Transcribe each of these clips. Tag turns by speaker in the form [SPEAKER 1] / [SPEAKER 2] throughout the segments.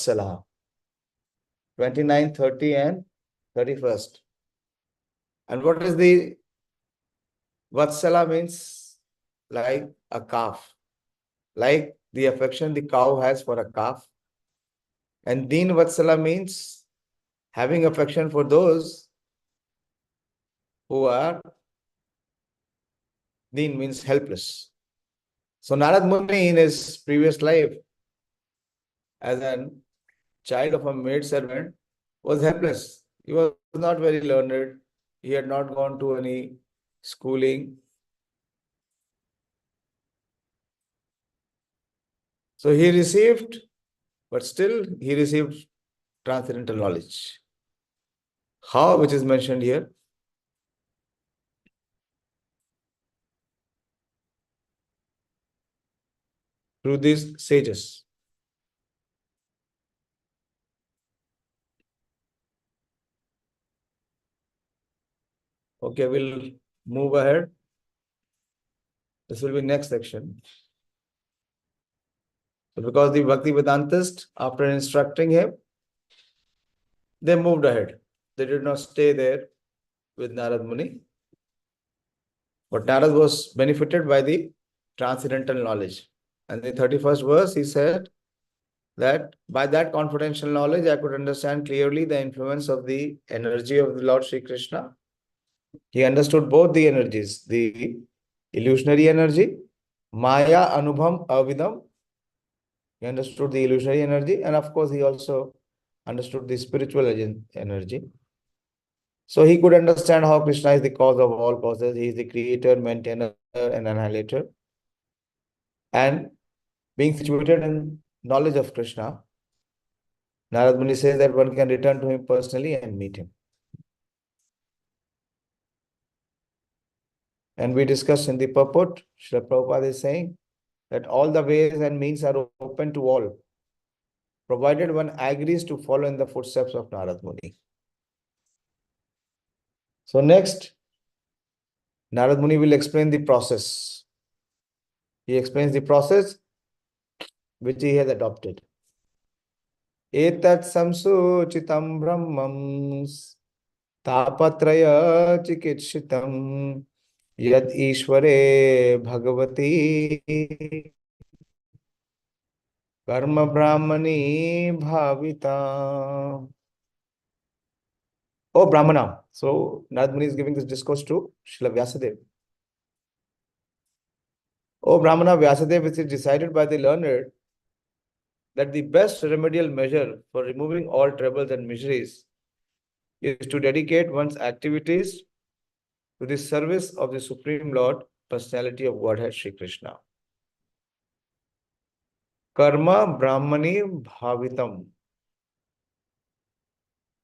[SPEAKER 1] Vatsala, 29, 30 and 31st. And what is the Vatsala means? Like a calf, like the affection the cow has for a calf. And Deen Vatsala means having affection for those who are, Deen means helpless. So Narad Muni in his previous life as a child of a maid servant was helpless. He was not very learned. He had not gone to any schooling. So he received, but still he received transcendental knowledge. How? Which is mentioned here. Through these sages. Okay, we'll move ahead. This will be next section. So because the Bhakti Vedantist, after instructing him, they moved ahead. They did not stay there with Narad Muni. But Narad was benefited by the transcendental knowledge. And the 31st verse, he said that by that confidential knowledge, I could understand clearly the influence of the energy of the Lord Śrī Kṛṣṇa. He understood both the energies, the illusionary energy, Maya Anubham Avidam. He understood the illusionary energy, and of course, he also understood the spiritual energy. So he could understand how Krishna is the cause of all causes. He is the creator, maintainer, and annihilator. And being situated in knowledge of Krishna, Narad Muni says that one can return to him personally and meet him. And we discussed in the purport, Srila Prabhupada is saying that all the ways and means are open to all, provided one agrees to follow in the footsteps of Narad Muni. So next, Narad Muni will explain the process. He explains the process which he has adopted. Etat saṁsūcitaṁ brahmaṁs tāpa-traya-cikitsitam yad īśvare bhagavati brahmaṇi bhāvitam. Oh, Brahmana. So, Narad Muni is giving this discourse to Śrīla Vyasadeva. Oh, Brāhmaṇa Vyāsadeva, it is decided by the learned that the best remedial measure for removing all troubles and miseries is to dedicate one's activities to the service of the Supreme Lord, Personality of Godhead, Śrī Kṛṣṇa. Karma brahmani bhāvitam.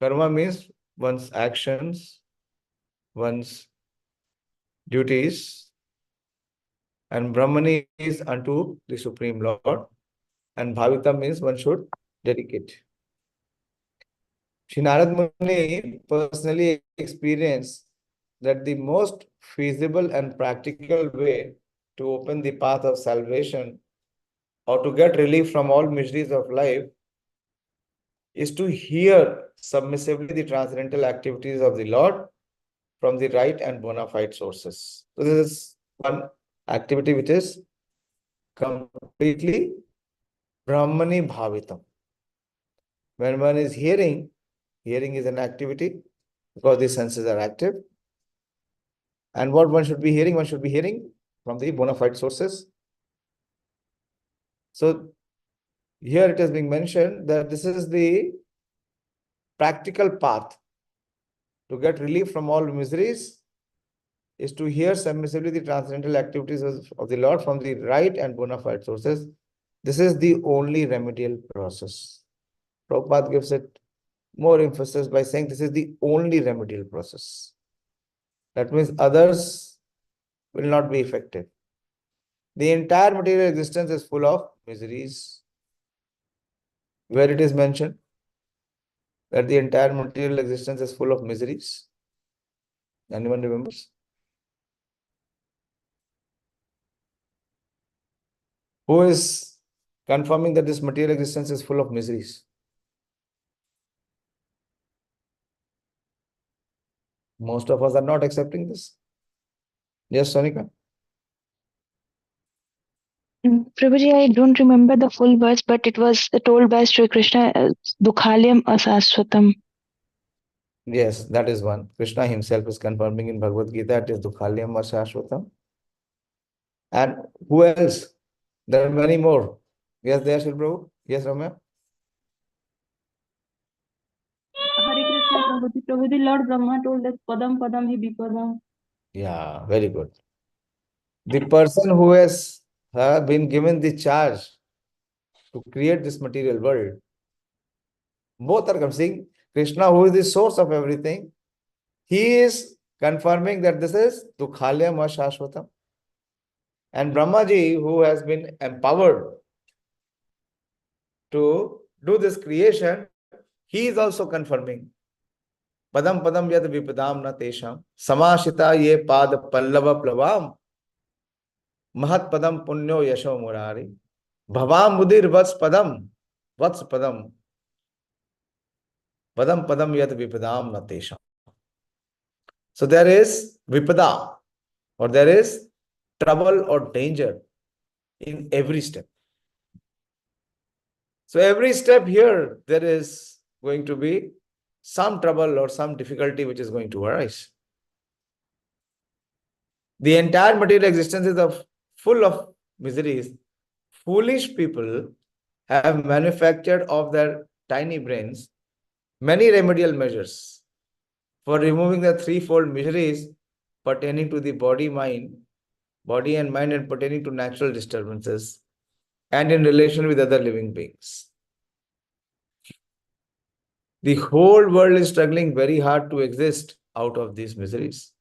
[SPEAKER 1] Karma means one's actions, one's duties, and brahmani is unto the Supreme Lord, and bhāvitam means one should dedicate. Śrī Nārada Muni personally experienced that the most feasible and practical way to open the path of salvation or to get relief from all miseries of life is to hear submissively the transcendental activities of the Lord from the right and bona fide sources. So this is one activity which is completely brahmani bhavitam. When one is hearing, hearing is an activity because the senses are active. And what one should be hearing? One should be hearing from the bona fide sources. So here it is being mentioned that this is the practical path to get relief from all miseries is to hear submissively the transcendental activities of the Lord from the right and bona fide sources. This is the only remedial process. Prabhupada gives it more emphasis by saying this is the only remedial process. That means others will not be effective. The entire material existence is full of miseries. Where it is mentioned that the entire material existence is full of miseries. Anyone remembers? Who is confirming that this material existence is full of miseries? Most of us are not accepting this. Yes, Sonika?
[SPEAKER 2] Prabhuji, I don't remember the full verse, but it was told by Śrī Kṛṣṇa as Dukhalyam asasvatam.
[SPEAKER 1] Yes, that is one. Krishna himself is confirming in Bhagavad Gita, it is Dukhalyam Ashashvatam. And who else? There are many more. Yes, there, Shri Prabhu? Yes, Ramya?
[SPEAKER 3] Hare Krishna, Prabhuji. Prabhuji, Lord Brahma told us Padam Padam hi Vipadam.
[SPEAKER 1] Yeah, very good. The person who has been given the charge to create this material world, both are coming. Krishna, who is the source of everything, he is confirming that this is Dukhalyam Ashashvatam. And Brahmaji, who has been empowered to do this creation, he is also confirming. Padam padam yad vipadam na tesham samashita ye pad pallava plavam mahat padam punyo yasho murari bhavam mudir vats padam padam yad vipadam na tesham. So there is vipada, or there is trouble or danger in every step. So every step here, there is going to be some trouble or some difficulty which is going to arise. The entire material existence is full of miseries. Foolish people have manufactured of their tiny brains many remedial measures for removing the threefold miseries pertaining to the body and mind, and pertaining to natural disturbances, and in relation with other living beings. The whole world is struggling very hard to exist out of these miseries.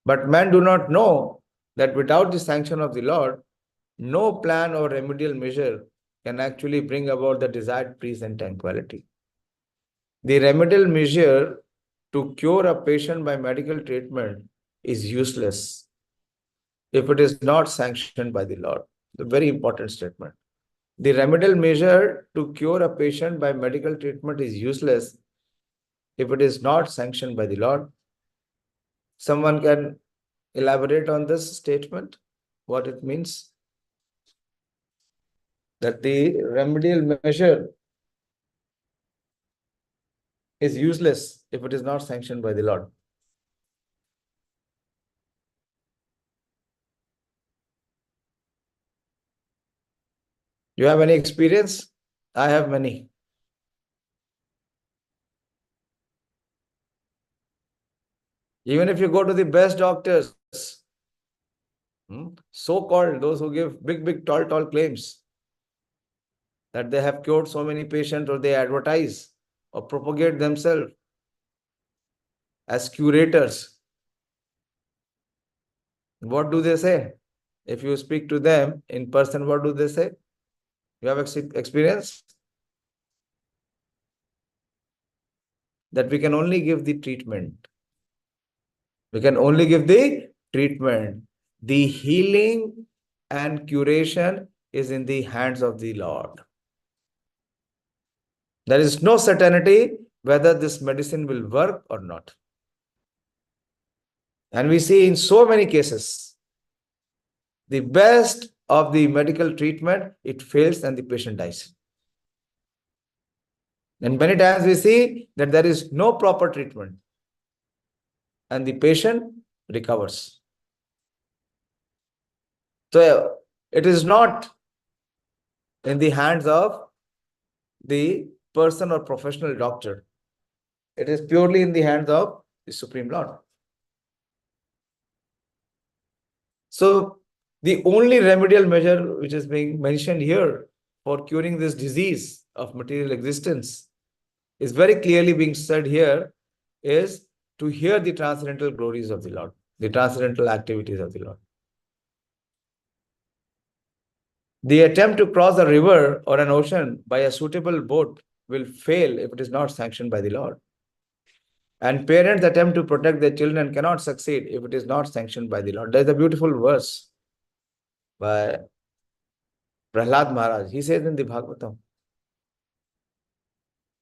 [SPEAKER 1] But men do not know that without the sanction of the Lord, no plan or remedial measure can actually bring about the desired peace and tranquility. The remedial measure to cure a patient by medical treatment is useless if it is not sanctioned by the Lord. The very important statement. The remedial measure to cure a patient by medical treatment is useless if it is not sanctioned by the Lord. Someone can elaborate on this statement, what it means? That the remedial measure is useless if it is not sanctioned by the Lord. You have any experience? I have many. Even if you go to the best doctors, so-called those who give big, tall claims that they have cured so many patients, or they advertise or propagate themselves as curators. What do they say? If you speak to them in person, what do they say? You have experience? That we can only give the treatment. We can only give the treatment. The healing and curation is in the hands of the Lord. There is no certainty whether this medicine will work or not. And we see in so many cases, the best of the medical treatment, it fails and the patient dies. And many times we see that there is no proper treatment and the patient recovers. So it is not in the hands of the person or professional doctor. It is purely in the hands of the Supreme Lord. So the only remedial measure which is being mentioned here for curing this disease of material existence is very clearly being said here, is to hear the transcendental glories of the Lord, the transcendental activities of the Lord. The attempt to cross a river or an ocean by a suitable boat will fail if it is not sanctioned by the Lord. And parents attempt to protect their children cannot succeed if it is not sanctioned by the Lord. There is a beautiful verse by Prahlad Maharaj. He says in the Bhagavatam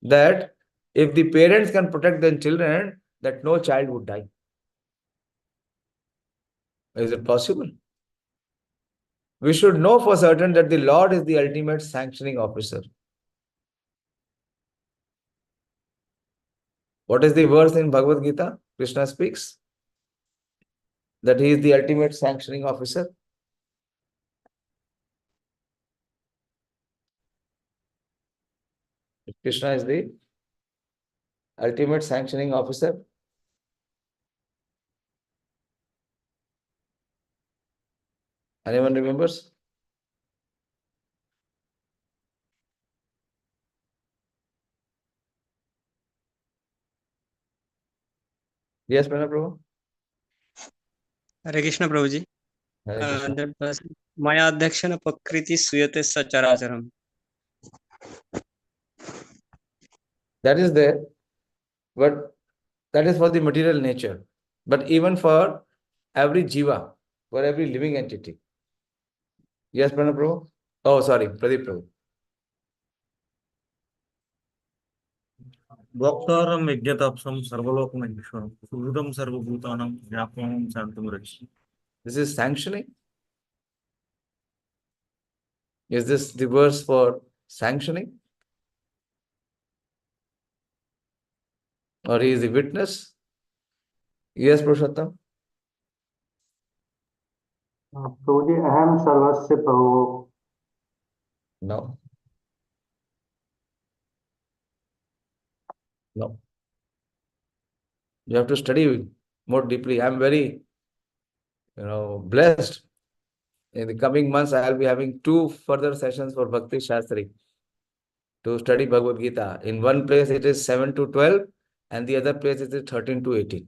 [SPEAKER 1] that if the parents can protect their children, that no child would die. Is it possible? We should know for certain that the Lord is the ultimate sanctioning officer. What is the verse in Bhagavad Gita? Krishna speaks that he is the ultimate sanctioning officer. Krishna is the ultimate sanctioning officer. Anyone remembers? Yes, Prabhu.
[SPEAKER 4] Hare Krishna Prabhuji.
[SPEAKER 1] Hare Krishna.
[SPEAKER 4] That was Maya Adhyakshana Pakriti Suyate Sacharacharam.
[SPEAKER 1] That is there, but that is for the material nature. But even for every jiva, for every living entity. Yes, Prabhu. Oh, sorry, Pradeep Prabhu.
[SPEAKER 5] Bhaktaram Yajnatapsam Sarvalokam Sudam Sarvabhutanam Vyapamam Santam Rakshi.
[SPEAKER 1] This is sanctioning. Is this the verse for sanctioning? Or he is the witness? Yes, Purushottam.
[SPEAKER 6] प्रभुजी अहम सर्वस्य प्रभो.
[SPEAKER 1] No. No. You have to study more deeply. I'm very, blessed. In the coming months, I'll be having 2 further sessions for Bhakti Shastri to study Bhagavad Gita. In one place, it is 7 to 12, and the other place it is 13 to 18.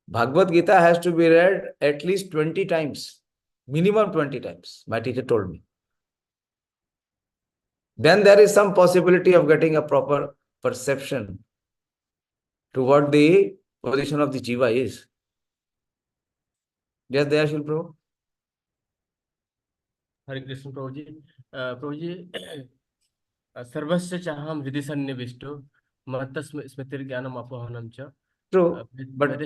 [SPEAKER 1] Bhagavad Gita has to be read at least 20 times, minimum 20 times, my teacher told me. Then there is some possibility of getting a proper perception to what the position of the jiva is. Yes, Dayashil Prabhu.
[SPEAKER 7] हरे कृष्ण प्रभु जी. प्रभु जी, सर्वस्य चाहम हृदि सन्निविष्टो मत्तस्म स्मृतिर्ज्ञानम अपहनम च.
[SPEAKER 1] True, but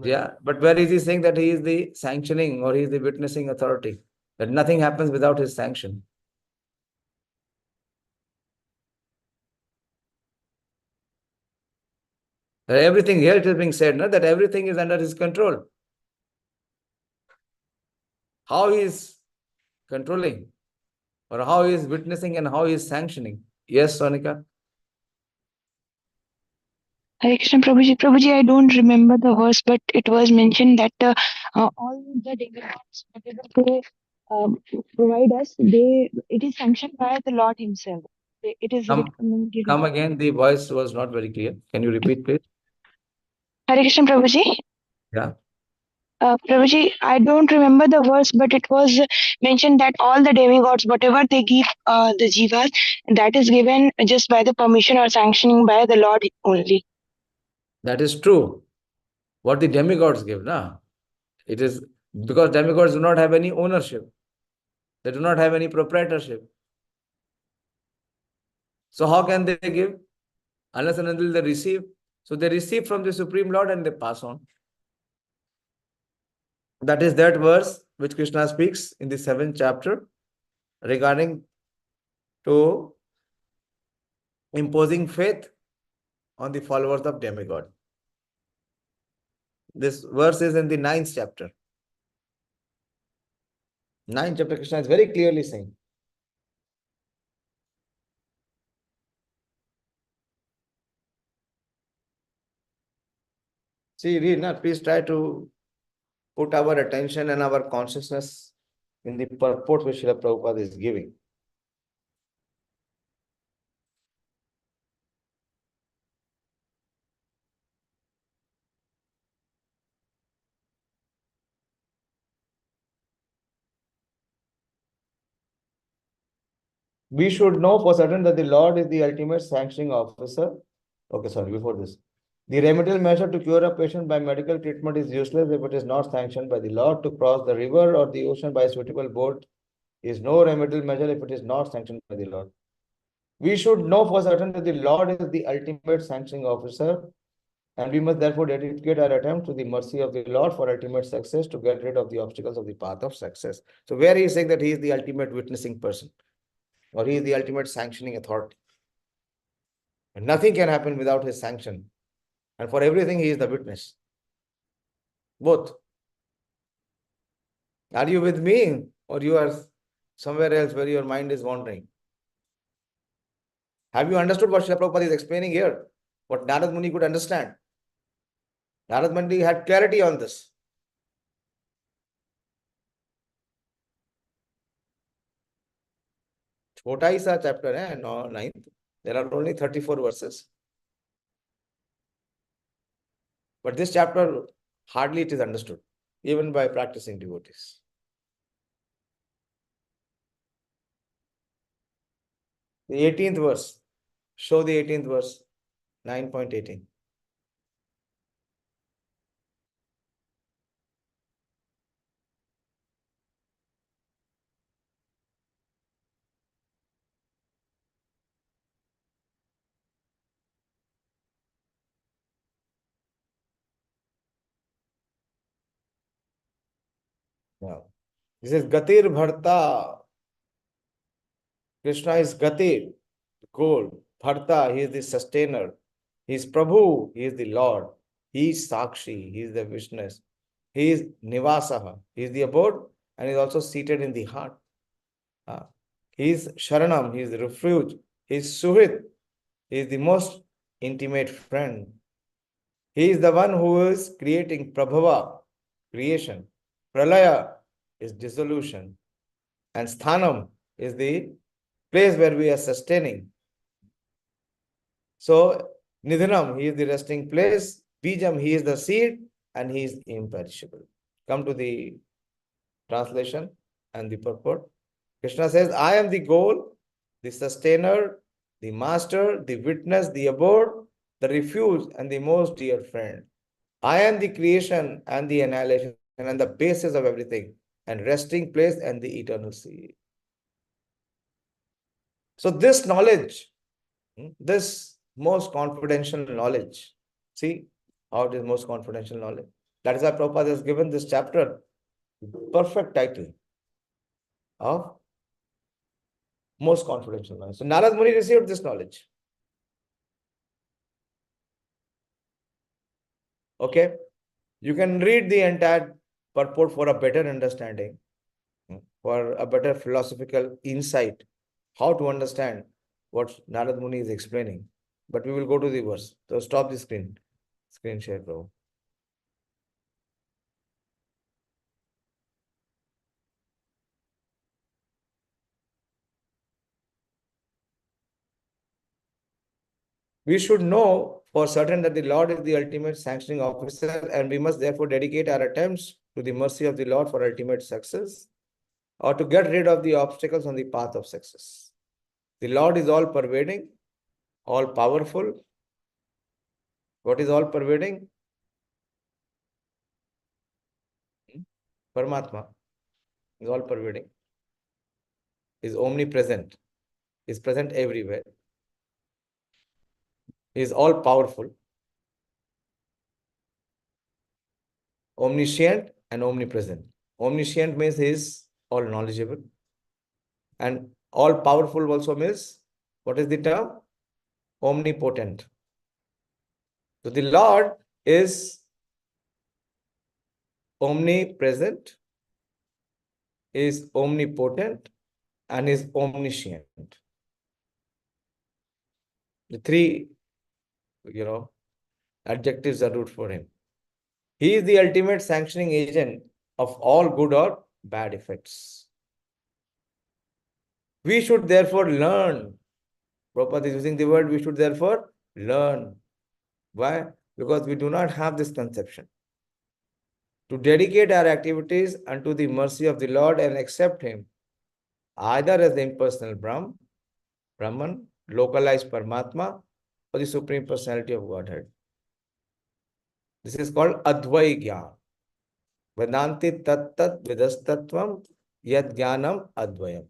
[SPEAKER 1] yeah, but where is he saying that he is the sanctioning or he is the witnessing authority? That nothing happens without his sanction. Everything here it is being said, that everything is under his control. How he is controlling, or how he is witnessing and how he is sanctioning. Yes, Sonika?
[SPEAKER 2] Hare Krishna Prabhuji. Prabhuji, I don't remember the verse, but it was mentioned that all the demigods, whatever they provide us, it is sanctioned by the Lord Himself. It is given.
[SPEAKER 1] Come again, the voice was not very clear. Can you repeat, please?
[SPEAKER 2] Hare Krishna Prabhuji.
[SPEAKER 1] Yeah.
[SPEAKER 2] Prabhuji, I don't remember the verse, but it was mentioned that all the demigods, whatever they give the jivas, that is given just by the permission or sanctioning by the Lord only.
[SPEAKER 1] That is true. What the demigods give, it is because demigods do not have any ownership. They do not have any proprietorship. So how can they give? Unless and until they receive. So they receive from the Supreme Lord and they pass on. That is that verse which Krishna speaks in the 7th chapter regarding to imposing faith on the followers of demigod. This verse is in the 9th chapter. 9th chapter, Krishna is very clearly saying. See, read, please try to put our attention and our consciousness in the purport which Śrīla Prabhupada is giving. We should know for certain that the Lord is the ultimate sanctioning officer. Okay, sorry, before this. The remedial measure to cure a patient by medical treatment is useless if it is not sanctioned by the Lord. To cross the river or the ocean by a suitable boat is no remedial measure if it is not sanctioned by the Lord. We should know for certain that the Lord is the ultimate sanctioning officer, and we must therefore dedicate our attempt to the mercy of the Lord for ultimate success, to get rid of the obstacles of the path of success. So where he is saying that he is the ultimate witnessing person, or he is the ultimate sanctioning authority. And nothing can happen without his sanction. And for everything, he is the witness. Both. Are you with me, or you are somewhere else where your mind is wandering? Have you understood what Srila Prabhupada is explaining here? What Narad Muni could understand? Narad Muni had clarity on this. Chota hi sa chapter hai, 9th. There are only 34 verses. But this chapter, hardly it is understood, even by practicing devotees. The 18th verse. Show the 18th verse. 9.18. Now, this is Gatir Bharta. Krishna is Gatir, goal. Bharta, he is the sustainer. He is Prabhu, he is the Lord. He is Sakshi, he is the witness. He is Nivasaha, he is the abode, and he is also seated in the heart. He is Sharanam, he is the refuge. He is Suhit, he is the most intimate friend. He is the one who is creating Prabhava, creation. Pralaya is dissolution. And Sthanam is the place where we are sustaining. So, Nidhanam, he is the resting place. Bijam, he is the seed, and he is imperishable. Come to the translation and the purport. Krishna says, I am the goal, the sustainer, the master, the witness, the abode, the refuge, and the most dear friend. I am the creation and the annihilation and the basis of everything, and resting place and the eternal seed. So this knowledge, this most confidential knowledge, see how it is most confidential knowledge. That is why Prabhupada has given this chapter perfect title of most confidential knowledge. So Narad Muni received this knowledge. Okay, you can read the entire purport for a better understanding, for a better philosophical insight, how to understand what Narad Muni is explaining. But we will go to the verse. So stop the screen share, bro. We should know for certain that the Lord is the ultimate sanctioning officer, and we must therefore dedicate our attempts to the mercy of the Lord for ultimate success, or to get rid of the obstacles on the path of success. The Lord is all-pervading, all-powerful. What is all-pervading? Paramatma is all-pervading, is omnipresent, is present everywhere, is all-powerful, omniscient and omnipresent. Omniscient means he is all-knowledgeable, and all-powerful also means, what is the term? Omnipotent. So the Lord is omnipresent, is omnipotent, and is omniscient. The three, adjectives are used for him. He is the ultimate sanctioning agent of all good or bad effects. We should therefore learn. Prabhupada is using the word we should therefore learn. Why? Because we do not have this conception. To dedicate our activities unto the mercy of the Lord and accept him, either as the impersonal Brahman, localized Paramatma, or the Supreme Personality of Godhead. This is called Advai Gyan. Vedanti tat vidastatvam yad jnanam advayam.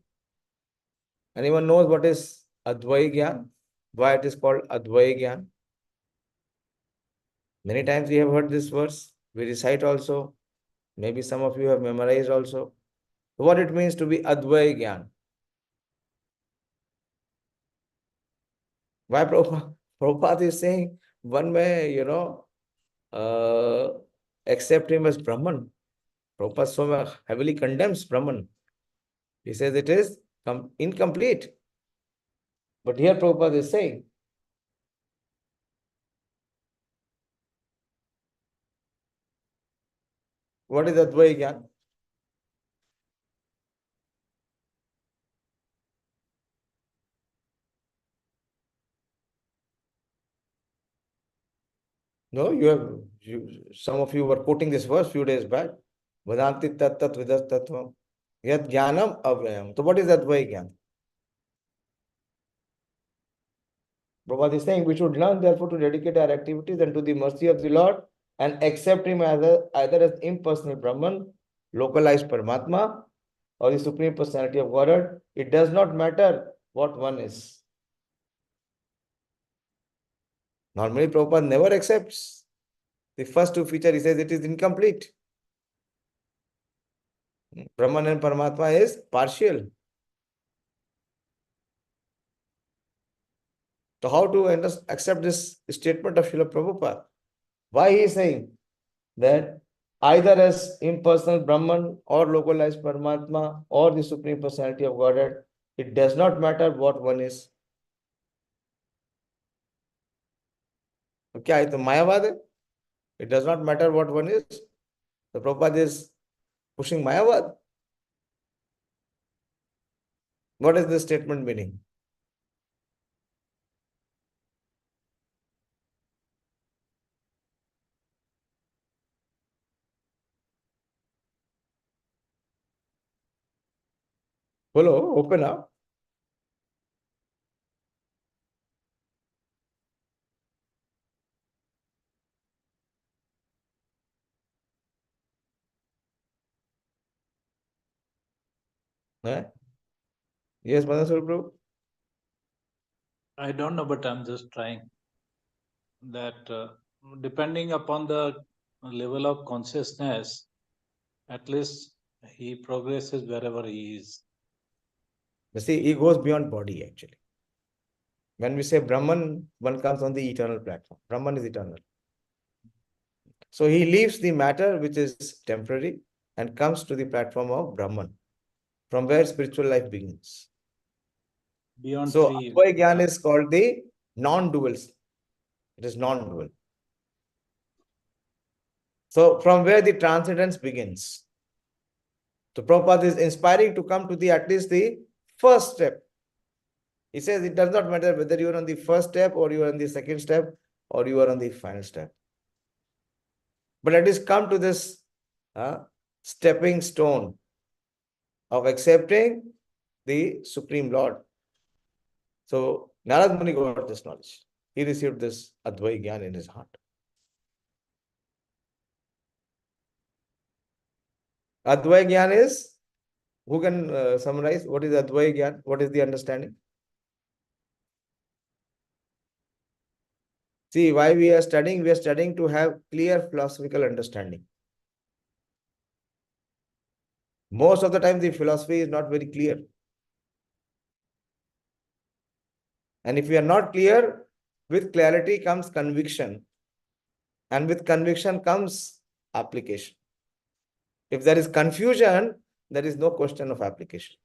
[SPEAKER 1] Anyone knows what is Advaya Gyan. Why it is called Advaya Gyan? Many times we have heard this verse. We recite also. Maybe some of you have memorized also. What it means to be Advaya Gyan. Why Prabhupada is saying one may, accept him as Brahman. Prabhupada so heavily condemns Brahman. He says it is incomplete. But here Prabhupada is saying, what is Advaya Gyan? No, some of you were quoting this verse few days back. Vedanti tat tat vidas tattvam. Yat jnanam avyayam. So what is Advaya Gyan? Prabhupada is saying we should learn therefore to dedicate our activities unto the mercy of the Lord and accept him either as impersonal Brahman, localized Paramatma, or the Supreme Personality of Godhead. It does not matter what one is. Normally Prabhupada never accepts the first two features. He says it is incomplete. Brahman and Paramatma is partial. So how to accept this statement of Srila Prabhupada? Why he is saying that either as impersonal Brahman or localized Paramatma or the Supreme Personality of Godhead, it does not matter what one is. तो क्या है तो मायावाद है? It does not matter what one is. The Prabhupada is pushing mayavad. What is this statement meaning? Hello, open up. Yes, Madhasur Prabhu.
[SPEAKER 8] I don't know, but I'm just trying that depending upon the level of consciousness, at least he progresses wherever he is.
[SPEAKER 1] You see, he goes beyond body actually. When we say Brahman, one comes on the eternal platform. Brahman is eternal. So he leaves the matter which is temporary and comes to the platform of Brahman, from where spiritual life begins.
[SPEAKER 8] Beyond
[SPEAKER 1] So
[SPEAKER 8] three.
[SPEAKER 1] Advaya Gyan is called the non-dual. It is non-dual. So from where the transcendence begins. So Prabhupada is inspiring to come to the at least the first step. He says it does not matter whether you are on the first step or you are on the second step or you are on the final step. But at least come to this stepping stone of accepting the Supreme Lord. So Narada Muni got this knowledge. He received this Advaya Gyan in his heart. Advaya Gyan is, who can summarize what is Advaya Gyan? What is the understanding? See, why we are studying? We are studying to have clear philosophical understanding. Most of the time, the philosophy is not very clear. And if we are not clear, with clarity comes conviction. And with conviction comes application. If there is confusion, there is no question of application.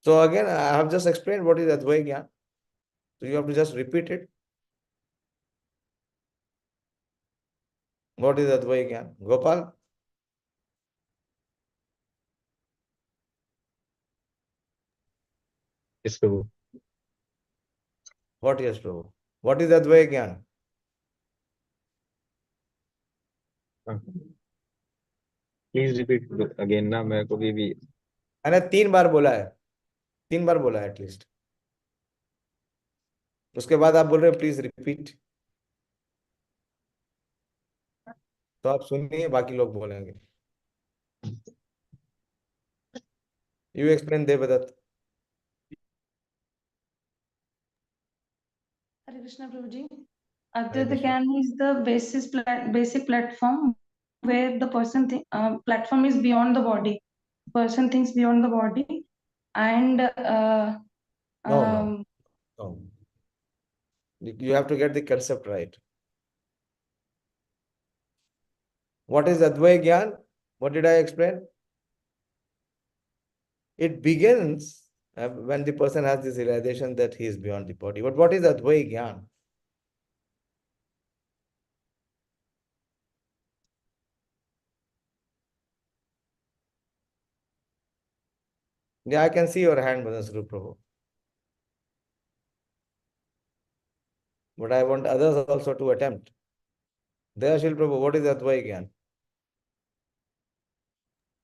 [SPEAKER 1] So again, I have just explained what is Advaya Gyan. So you have to just repeat it. What is Advaya Gyan? Gopal?
[SPEAKER 9] Yes, Prabhu.
[SPEAKER 1] What is Prabhu? What is Advaya Gyan?
[SPEAKER 9] Please repeat again ना मैं कभी भी
[SPEAKER 1] मैंने 3 बार बोला है 3 बार बोला है at least उसके बाद आप बोल रहे हैं प्लीज रिपीट तो आप सुनिए बाकी लोग बोलेंगे You explain, Devadatta.
[SPEAKER 3] Hare Krishna Prabhuji.
[SPEAKER 1] Hare
[SPEAKER 3] Advaita
[SPEAKER 1] Krishna.
[SPEAKER 3] Gyan is the basic platform where the platform is beyond the body. Person thinks beyond the body, and
[SPEAKER 1] No. You have to get the concept right. What is Advaya Gyan? What did I explain? It begins when the person has this realization that he is beyond the body. But what is Advaya Gyan? Yeah, I can see your hand, Madhusuru Prabhu. But I want others also to attempt. Dayashil Prabhu, what is Advaya Gyan?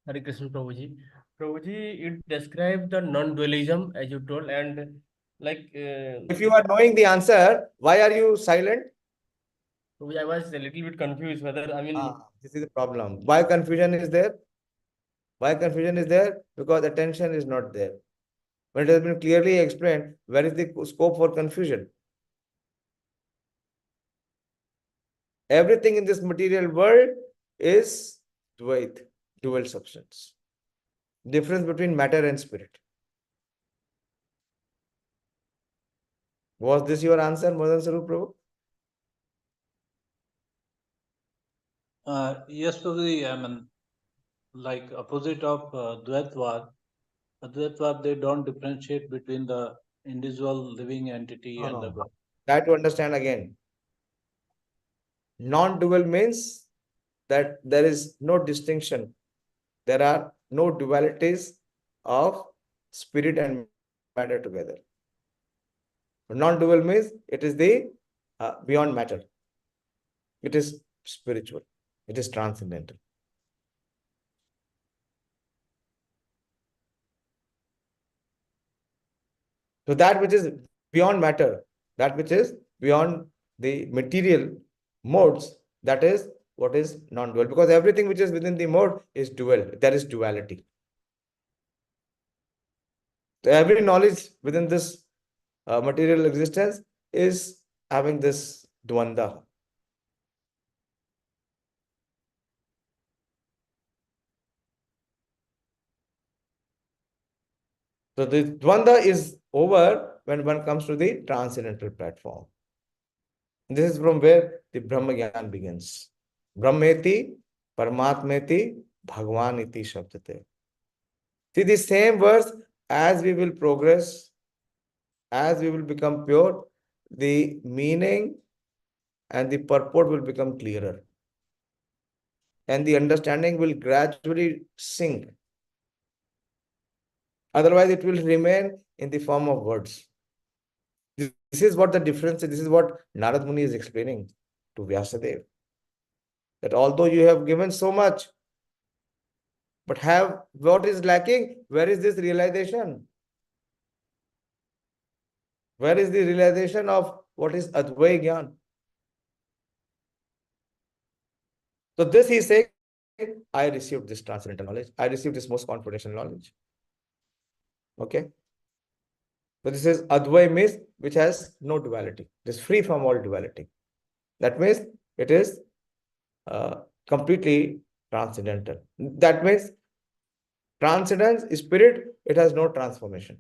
[SPEAKER 7] Hare Krishna Prabhuji. Prabhuji, it describes the non-dualism as you told, and like
[SPEAKER 1] If you are knowing the answer, why are you silent?
[SPEAKER 7] Prabhuji, I was a little bit confused whether
[SPEAKER 1] This is the problem. Why confusion is there? Why confusion is there? Because attention is not there. When it has been clearly explained, where is the scope for confusion? Everything in this material world is Dvait, dual substance. Difference between matter and spirit. Was this your answer, Madan Sarup Prabhu?
[SPEAKER 8] Yes, Prabhuji, I mean, like opposite of Dvaitvad, Advaitvad, they don't differentiate between the individual living entity and the God.
[SPEAKER 1] Try to understand again. Non-dual means that there is no distinction. There are no dualities of spirit and matter together. Non-dual means it is the beyond matter. It is spiritual. It is transcendental. So that which is beyond matter, that which is beyond the material modes, that is what is non-dual. Because everything which is within the mode is dual. There is duality. So every knowledge within this material existence is having this dvanda. So the dvanda is over when one comes to the transcendental platform. This is from where the Brahma Gyan begins. Brahmeti, Paramatmeti, Bhagavaniti Shabdate. See, the same verse, as we will progress, as we will become pure, the meaning and the purport will become clearer. And the understanding will gradually sink. Otherwise, it will remain in the form of words. This is what the difference is. This is what Narada Muni is explaining to Vyasadeva. That although you have given so much, but have what is lacking? Where is this realization? Where is the realization of what is Advaya Gyan? So this he is saying, I received this transcendental knowledge. I received this most confidential knowledge. Okay. So this is Advaya means which has no duality. It is free from all duality. That means it is completely transcendental. That means transcendence, spirit, it has no transformation.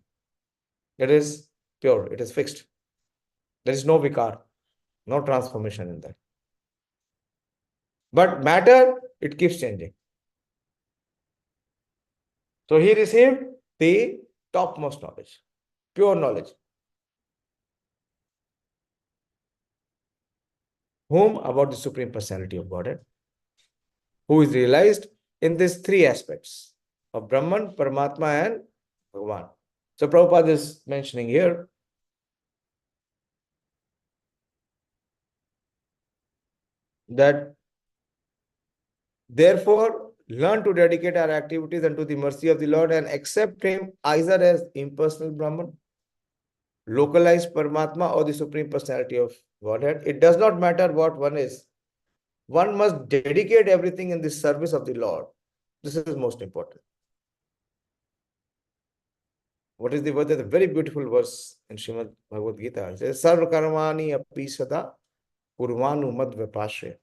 [SPEAKER 1] It is pure, it is fixed. There is no vikar, no transformation in that. But matter, it keeps changing. So he received the topmost knowledge, pure knowledge. Whom? About the Supreme Personality of Godhead, who is realized in these three aspects of Brahman, Paramatma, and Bhagavan. So Prabhupada is mentioning here that therefore learn to dedicate our activities unto the mercy of the Lord and accept him either as impersonal Brahman, localized Paramatma, or the Supreme Personality of Godhead. It does not matter what one is. One must dedicate everything in the service of the Lord. This is most important. What is the word? There's a very beautiful verse in Srimad Bhagavad Gita. It says, Sarva karmani api sada kurvanu mad vipashraya.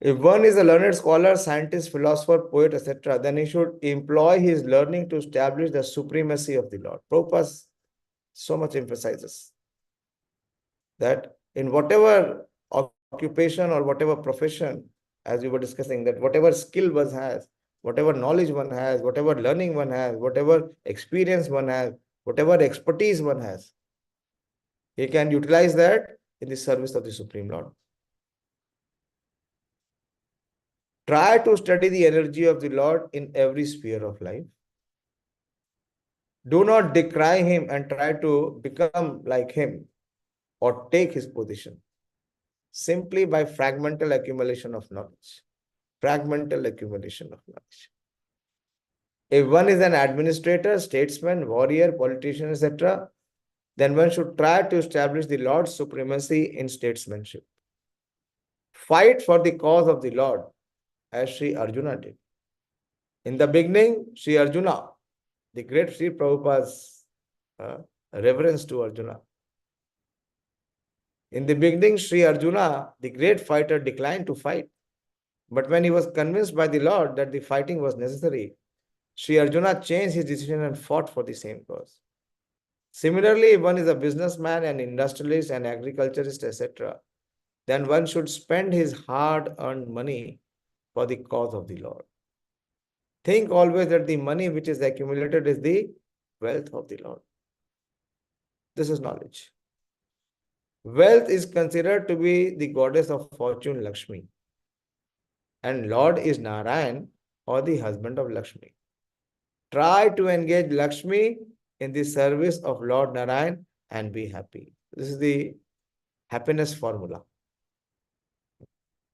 [SPEAKER 1] If one is a learned scholar, scientist, philosopher, poet, etc., then he should employ his learning to establish the supremacy of the Lord. Prabhupada so much emphasizes that in whatever occupation or whatever profession, as we were discussing, that whatever skill one has, whatever knowledge one has, whatever learning one has, whatever experience one has, whatever expertise one has, he can utilize that in the service of the Supreme Lord. Try to study the energy of the Lord in every sphere of life. Do not decry him and try to become like him or take his position simply by fragmental accumulation of knowledge. Fragmental accumulation of knowledge. If one is an administrator, statesman, warrior, politician, etc., then one should try to establish the Lord's supremacy in statesmanship. Fight for the cause of the Lord, as Sri Arjuna did. In the beginning, Sri Arjuna, the great Sri Prabhupada's reverence to Arjuna. In the beginning, Sri Arjuna, the great fighter, declined to fight. But when he was convinced by the Lord that the fighting was necessary, Sri Arjuna changed his decision and fought for the same cause. Similarly, if one is a businessman, an industrialist, an agriculturist, etc., then one should spend his hard-earned money for the cause of the Lord. Think always that the money which is accumulated is the wealth of the Lord. This is knowledge. Wealth is considered to be the goddess of fortune, Lakshmi. And Lord is Narayan, or the husband of Lakshmi. Try to engage Lakshmi in the service of Lord Narayan and be happy. This is the happiness formula.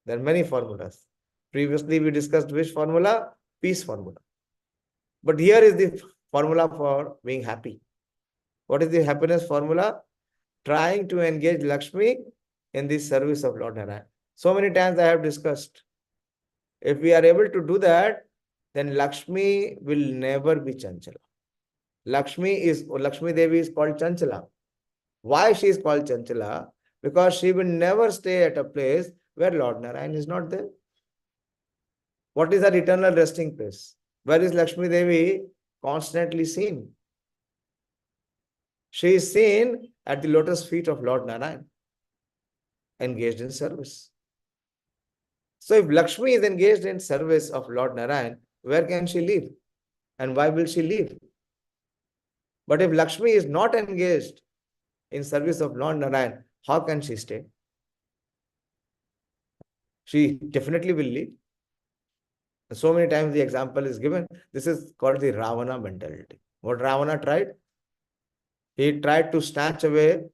[SPEAKER 1] There are many formulas. Previously, we discussed which formula? Peace formula. But here is the formula for being happy. What is the happiness formula? Trying to engage Lakshmi in the service of Lord Narayan. So many times I have discussed. If we are able to do that, then Lakshmi will never be Chanchala. Lakshmi Devi is called Chanchala. Why she is called Chanchala? Because she will never stay at a place where Lord Narayan is not there. What is her eternal resting place? Where is Lakshmi Devi constantly seen? She is seen at the lotus feet of Lord Narayan, engaged in service. So if Lakshmi is engaged in service of Lord Narayan, where can she live? And why will she live? But if Lakshmi is not engaged in service of Lord Narayan, how can she stay? She definitely will leave. So many times the example is given. This is called the Ravana mentality. What Ravana tried? He tried to snatch away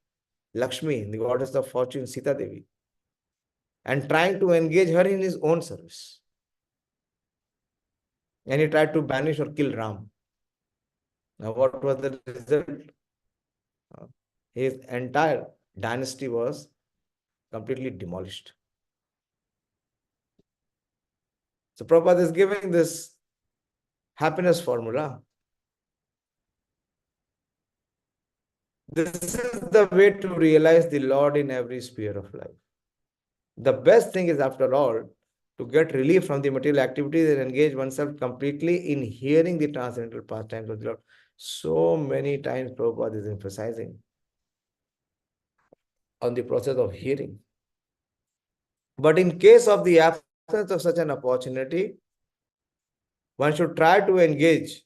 [SPEAKER 1] Lakshmi, the goddess of fortune, Sita Devi, and trying to engage her in his own service. And he tried to banish or kill Ram. Now what was the result? His entire dynasty was completely demolished. So Prabhupada is giving this happiness formula. This is the way to realize the Lord in every sphere of life. The best thing is, after all, to get relief from the material activities and engage oneself completely in hearing the transcendental pastimes of the Lord. So many times Prabhupada is emphasizing on the process of hearing. But in case of the absence of such an opportunity, one should try to engage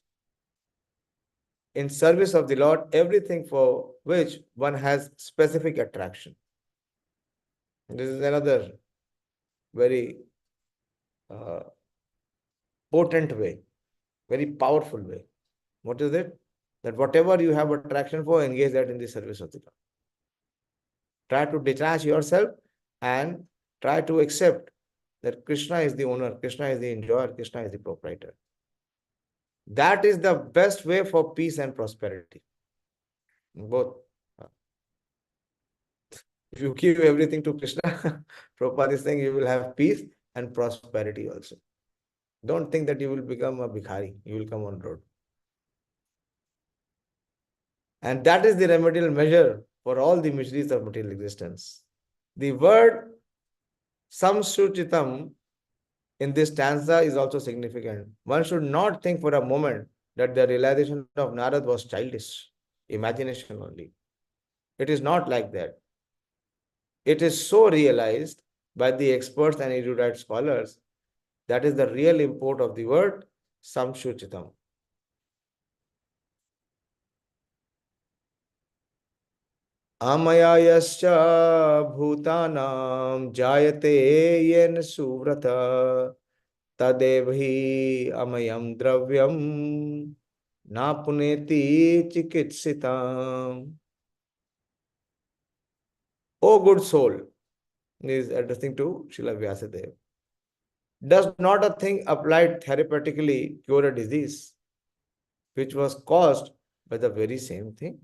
[SPEAKER 1] in service of the Lord, everything for which one has specific attraction. This is another very potent way, very powerful way. What is it? That whatever you have attraction for, engage that in the service of the Lord. Try to detach yourself and try to accept that Krishna is the owner, Krishna is the enjoyer, Krishna is the proprietor. That is the best way for peace and prosperity. Both. If you give everything to Krishna, Prabhupada is saying you will have peace. and prosperity also. Don't think that you will become a bhikhari, you will come on road. And that is the remedial measure for all the miseries of material existence. The word saṁsūcitaṁ in this stanza is also significant. One should not think for a moment that the realization of Narad was childish, imagination only. It is not like that. It is so realized by the experts and erudite scholars. That is the real import of the word saṁsūcitaṁ. Amayayascha bhutanam jayate yen suvrata tadevhi amayam dravyam napuneti cikitsitam. O good soul, he is addressing to Srila Vyasadeva. Does not a thing applied therapeutically cure a disease which was caused by the very same thing?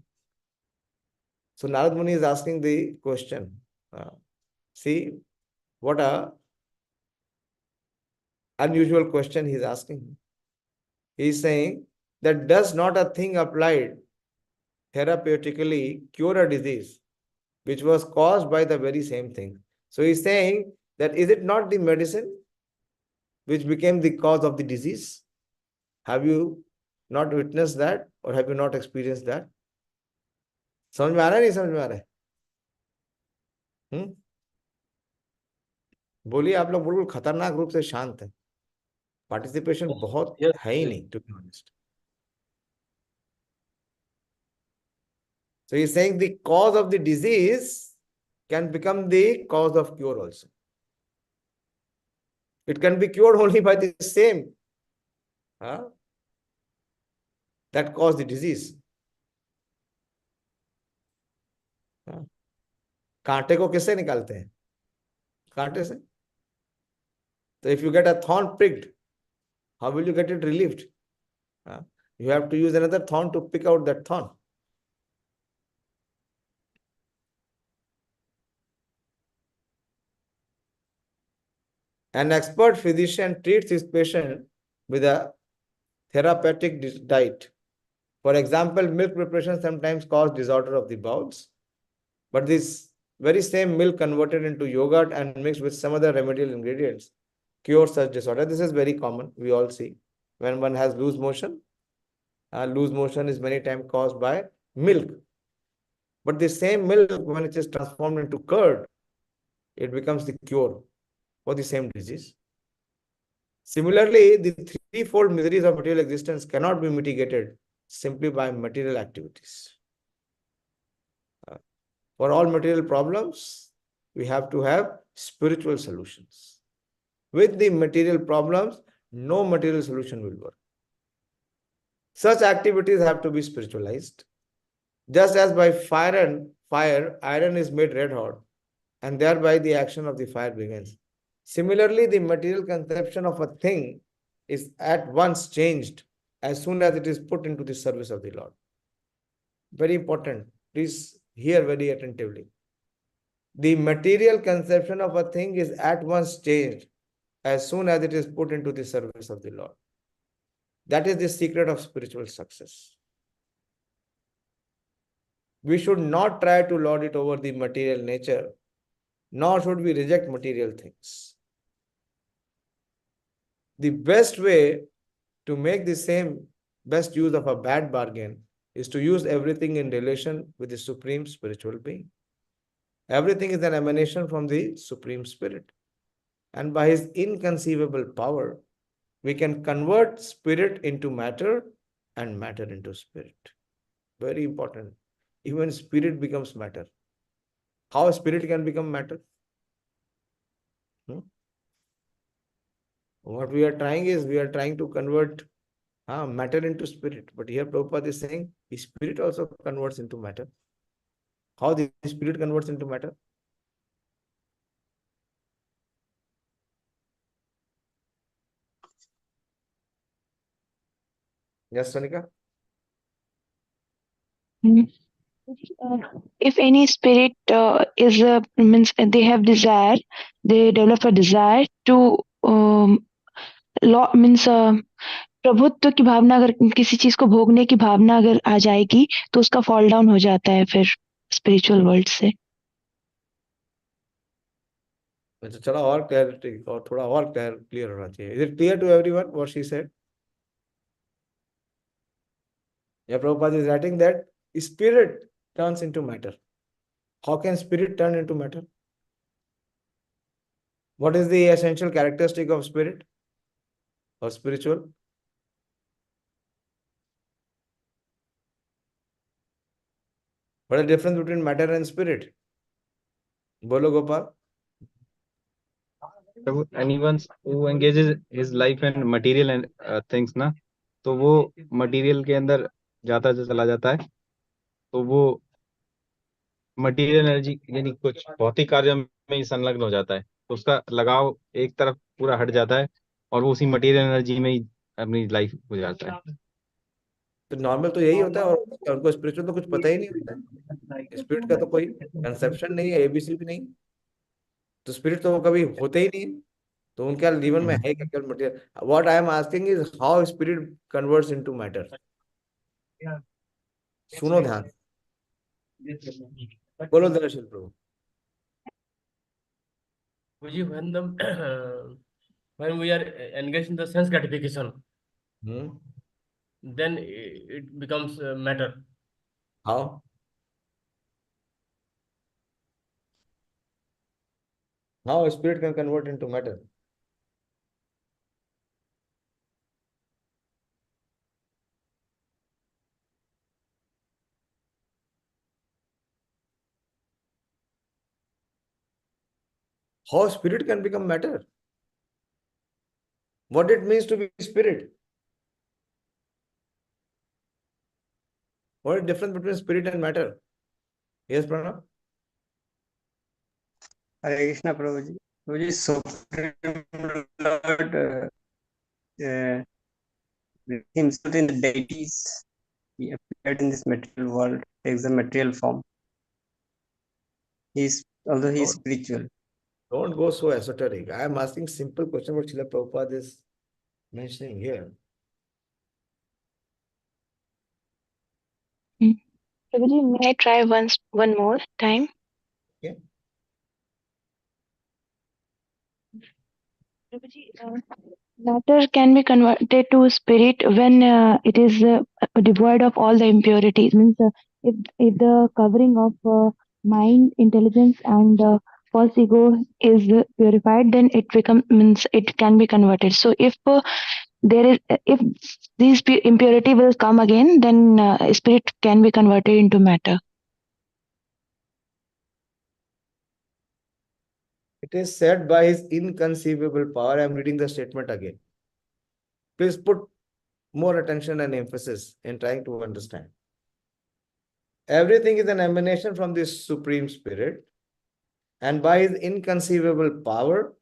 [SPEAKER 1] So Narad Muni is asking the question. See, what a unusual question he is asking. He is saying that does not a thing applied therapeutically cure a disease which was caused by the very same thing? So he is saying that is it not the medicine which became the cause of the disease? Have you not witnessed that or have you not experienced that? समझ में आ रहा है नहीं समझ में आ रहा है? बोलिए, आप लोग बिल्कुल खतरनाक रूप से शांत है. पार्टिसिपेशन बहुत है ही नहीं, to be honest. So he is saying the cause of the disease can become the cause of cure also. It can be cured only by the same that caused the disease. कांटे को किससे निकालते हैं? कांटे से. So if you get a thorn pricked, how will you get it relieved? You have to use another thorn to pick out that thorn. An expert physician treats his patient with a therapeutic diet. For example, milk preparation sometimes causes disorder of the bowels, but this very same milk converted into yogurt and mixed with some other remedial ingredients cures such disorder. This is very common. We all see when one has loose motion. Loose motion is many times caused by milk. But the same milk, when it is transformed into curd, it becomes the cure for the same disease. Similarly, the threefold miseries of material existence cannot be mitigated simply by material activities. For all material problems, we have to have spiritual solutions. With the material problems, no material solution will work. Such activities have to be spiritualized. Just as by fire, iron is made red hot, and thereby the action of the fire begins. Similarly, the material conception of a thing is at once changed as soon as it is put into the service of the Lord. Very important. Please hear very attentively. The material conception of a thing is at once changed as soon as it is put into the service of the Lord. That is the secret of spiritual success. We should not try to lord it over the material nature, nor should we reject material things. The best way to make the same best use of a bad bargain is to use everything in relation with the Supreme Spiritual Being. Everything is an emanation from the Supreme Spirit. And by His inconceivable power, we can convert spirit into matter and matter into spirit. Very important. Even spirit becomes matter. How spirit can become matter? What we are trying is, we are trying to convert matter into spirit. But here Prabhupada is saying, the spirit also converts into matter. How the spirit converts into matter? Yes, Sonika?
[SPEAKER 2] If any spirit means they have desire, they develop a desire to law means प्रभुत्व की भावना, अगर किसी चीज को भोगने की भावना अगर आ जाएगी तो उसका फॉल डाउन हो जाता है फिर स्पिरिचुअल वर्ल्ड से।
[SPEAKER 1] अच्छा, चलो और क्लैरिटी और थोड़ा और क्लियर होना चाहिए। Is it clear to everyone what she said? या Prabhupada is writing that spirit turns into matter. How can spirit turn into matter? What is the essential characteristic of spirit or spiritual? What is the difference between matter and spirit? Bolo Gopal.
[SPEAKER 9] So anyone who engages his life in material and things ना, तो वो material के अंदर जाता चला जाता है, तो वो मटेरियल एनर्जी यानी कुछ भौतिक कार्य में ही संलग्न हो जाता है, तो उसका लगाव एक तरफ पूरा हट जाता है और वो उसी मटेरियल एनर्जी में ही अपनी लाइफ गुजारता है।
[SPEAKER 1] तो नॉर्मल तो यही होता है, और उनको स्पिरिचुअल तो कुछ पता ही नहीं होता है। स्पिरिट का तो कोई कंसेप्शन नहीं है, एबीसी भी नहीं, तो स्पिरिट तो वो कभी होते ही नहीं, तो उनके जीवन में है क्या केवल material? What I am asking is how spirit converts into matter. सुनो ध्यान, बोलो दर्शन प्रभु।
[SPEAKER 7] When we are engaged in the sense gratification,
[SPEAKER 1] Hmm.
[SPEAKER 7] then it becomes matter.
[SPEAKER 1] How? How spirit can convert into matter? How spirit can become matter? What it means to be spirit? What is the difference between spirit and matter? Yes, Pranav?
[SPEAKER 4] Hare Krishna, Prabhuji. Prabhuji, Supreme Lord himself in the deities, he appeared in this material world, takes the material form. Although he is spiritual.
[SPEAKER 1] Don't go so esoteric. I am asking simple question what Srila Prabhupada is mentioning here.
[SPEAKER 2] Prabhuji, may I try one more time?
[SPEAKER 1] Okay.
[SPEAKER 2] Prabhuji, matter can be converted to spirit when it is devoid of all the impurities. Means if the covering of mind, intelligence, and false ego is purified, then it can be converted. So if these impurity will come again, then spirit can be converted into matter.
[SPEAKER 1] It is said by his inconceivable power. I am reading the statement again. Please put more attention and emphasis in trying to understand. Everything is an emanation from this Supreme Spirit, and by his inconceivable power,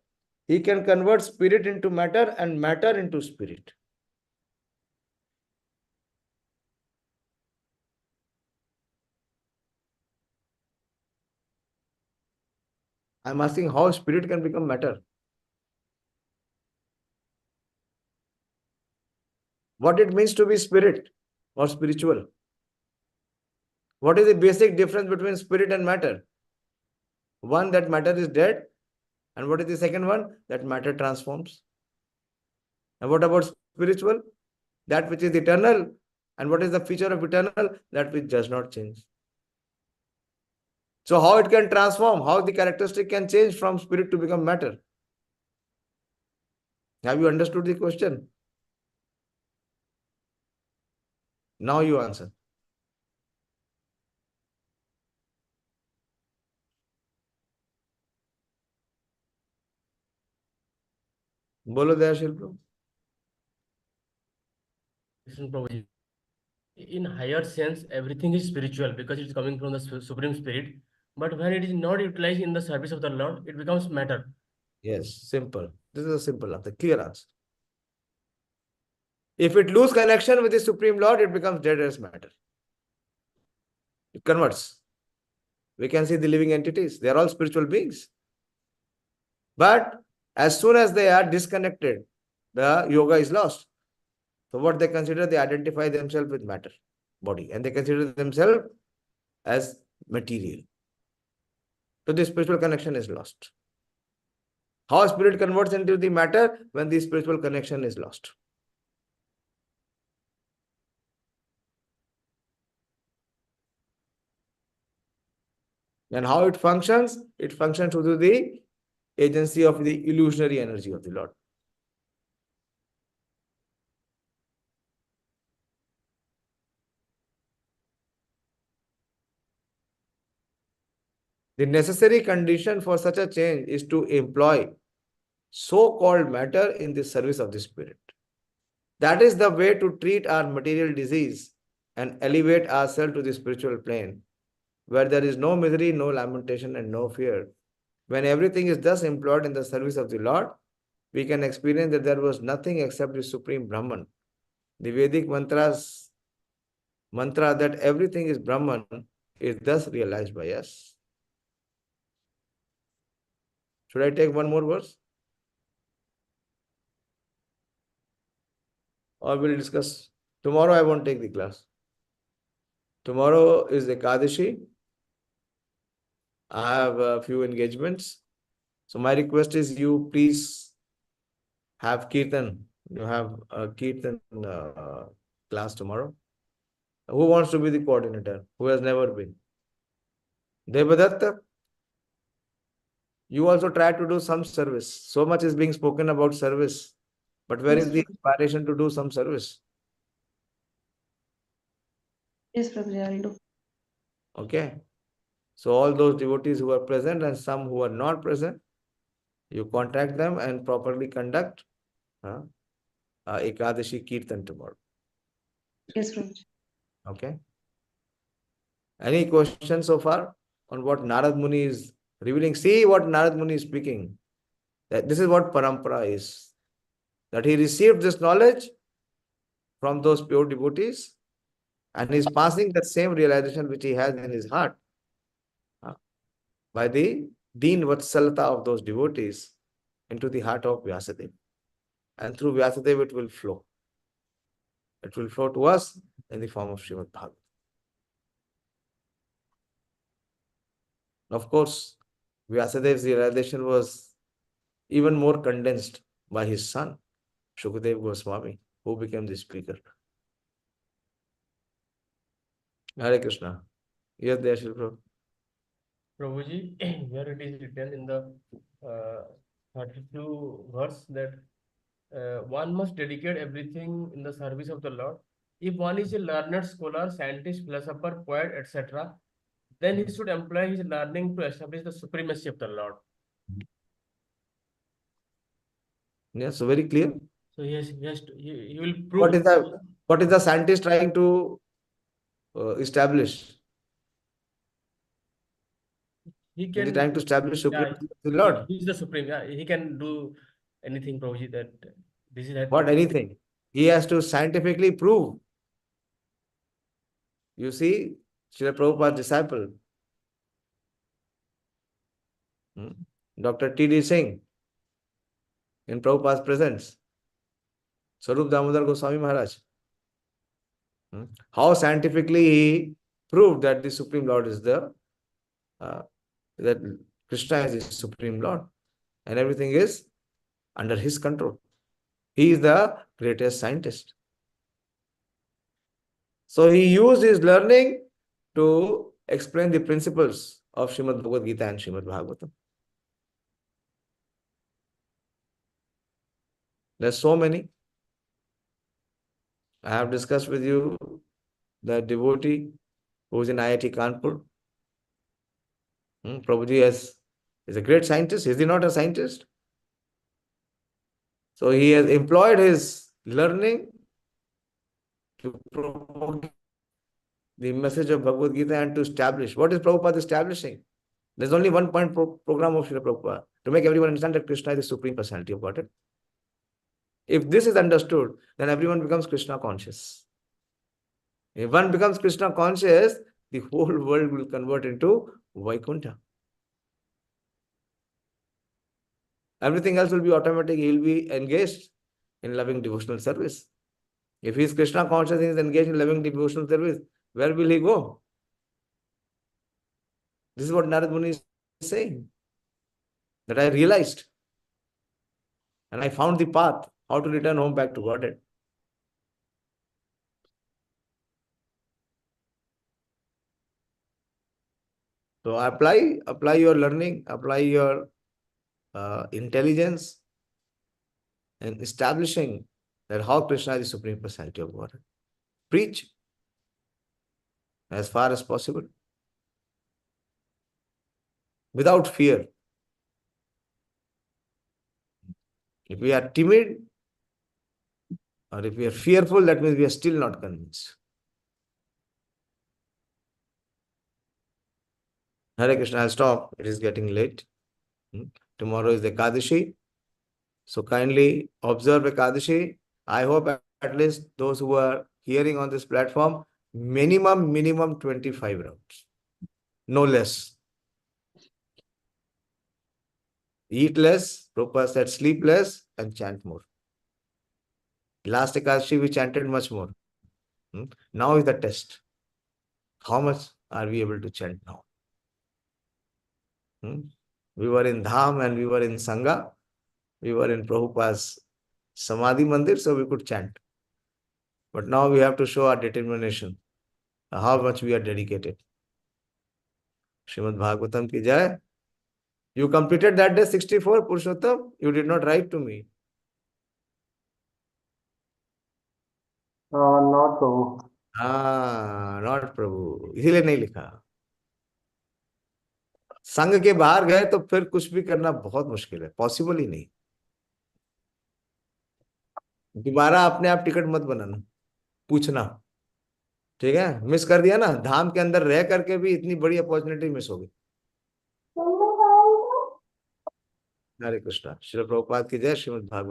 [SPEAKER 1] he can convert spirit into matter and matter into spirit. I am asking how spirit can become matter. What it means to be spirit or spiritual. What is the basic difference between spirit and matter? One, that matter is dead. And what is the second one? That matter transforms. And what about spiritual? That which is eternal. And what is the feature of eternal? That which does not change. So how it can transform? How the characteristic can change from spirit to become matter? Have you understood the question? Now you answer. Bolo Dayashil Prabhu.
[SPEAKER 7] Listen, Prabhuji. In higher sense, everything is spiritual because it's coming from the Supreme Spirit. But when it is not utilized in the service of the Lord, it becomes matter.
[SPEAKER 1] Yes, simple. This is a simple answer, clear answer. If it lose connection with the Supreme Lord, it becomes dead as matter. It converts. We can see the living entities. They are all spiritual beings. But as soon as they are disconnected, the yoga is lost. So what they consider, they identify themselves with matter, body, and they consider themselves as material. So the spiritual connection is lost. How spirit converts into the matter? When the spiritual connection is lost. And how it functions? It functions through the agency of the illusionary energy of the Lord. The necessary condition for such a change is to employ so-called matter in the service of the spirit. That is the way to treat our material disease and elevate ourselves to the spiritual plane, where there is no misery, no lamentation, and no fear. When everything is thus employed in the service of the Lord, we can experience that there was nothing except the Supreme Brahman. The Vedic mantra that everything is Brahman is thus realized by us. Should I take one more verse? Or we'll discuss? Tomorrow I won't take the class. Tomorrow is Ekadashi. I have a few engagements. So my request is you please have Kirtan. You have a Kirtan class tomorrow. Who wants to be the coordinator? Who has never been? Devadatta, you also try to do some service. So much is being spoken about service. But where is the inspiration to do some service?
[SPEAKER 3] Yes, Prabhuji, I'll do.
[SPEAKER 1] Okay. So all those devotees who are present and some who are not present, you contact them and properly conduct Ekadashi Kirtan tomorrow.
[SPEAKER 3] Yes, Prabhuji.
[SPEAKER 1] Okay. Any questions so far on what Narad Muni is revealing? See what Narad Muni is speaking. That this is what parampara is. That he received this knowledge from those pure devotees and is passing that same realization which he has in his heart by the Deen Vatsalata of those devotees into the heart of Vyasadeva. And through Vyasadeva it will flow. It will flow to us in the form of Srimad Bhagavatam. Of course, Vyasadeva's realization was even more condensed by his son, Shukadeva Goswami, who became the speaker. Hare Krishna. Yes, there, Shri Prabhu.
[SPEAKER 7] Prabhuji, here it is written in the 32 verse that one must dedicate everything in the service of the Lord. If one is a learned scholar, scientist, philosopher, poet, etc., then he should employ his learning to establish the supremacy of the Lord.
[SPEAKER 1] Yes, so very clear.
[SPEAKER 7] So he will prove.
[SPEAKER 1] What is the scientist trying to establish?
[SPEAKER 7] He can.
[SPEAKER 1] Is he trying to establish supremacy of the Lord?
[SPEAKER 7] He is the supreme. Yeah, he can do anything, Prabhuji. That this is
[SPEAKER 1] What anything? He has to scientifically prove. You see, Srila Prabhupada's disciple, Dr. T.D. Singh, in Prabhupada's presence, Swarup Damodar Goswami Maharaj, how scientifically he proved that the Supreme Lord is that Krishna is the Supreme Lord and everything is under his control. He is the greatest scientist. So he used his learning to explain the principles of Srimad Bhagavad Gita and Srimad Bhagavatam. There's so many. I have discussed with you the devotee who is in IIT Kanpur. Prabhuji is a great scientist. Is he not a scientist? So he has employed his learning to promote the message of Bhagavad Gita and to establish. What is Prabhupada establishing? There's only one point program of Srila Prabhupada, to make everyone understand that Krishna is the Supreme Personality of Godhead. If this is understood, then everyone becomes Krishna conscious. If one becomes Krishna conscious, the whole world will convert into Vaikuntha. Everything else will be automatic. He will be engaged in loving devotional service. If he is Krishna conscious, he is engaged in loving devotional service, where will he go? This is what Narada Muni is saying. That I realized. And I found the path, how to return home back to Godhead. So apply your learning, apply your intelligence in establishing that how Krishna is the Supreme Personality of Godhead. Preach as far as possible, without fear. If we are timid or if we are fearful, that means we are still not convinced. Hare Krishna, I'll stop. It is getting late. Tomorrow is the Ekadashi. So kindly observe Ekadashi. I hope at least those who are hearing on this platform, minimum 25 rounds. No less. Eat less. Prabhupada said sleep less and chant more. Last Ekadashi we chanted much more. Now is the test. How much are we able to chant now? We were in Dham and we were in Sangha. We were in Prabhupada's Samadhi Mandir, so we could chant. But now we have to show our determination, how much we are dedicated. Srimad Bhagavatam ki jai. You completed that day 64, Purushottam. You did not write to me.
[SPEAKER 6] Not Prabhu.
[SPEAKER 1] Not Prabhu. इसीलिए नहीं लिखा. संघ के बाहर गए तो फिर कुछ भी करना बहुत मुश्किल है, पॉसिबल ही नहीं. दोबारा अपने आप टिकट मत बनाना, पूछना. ठीक है, मिस कर दिया ना, धाम के अंदर रह करके भी इतनी बड़ी अपॉर्चुनिटी मिस हो गई. हरे कृष्णा. श्रील प्रभुपाद की जय. श्रीमद् भागवत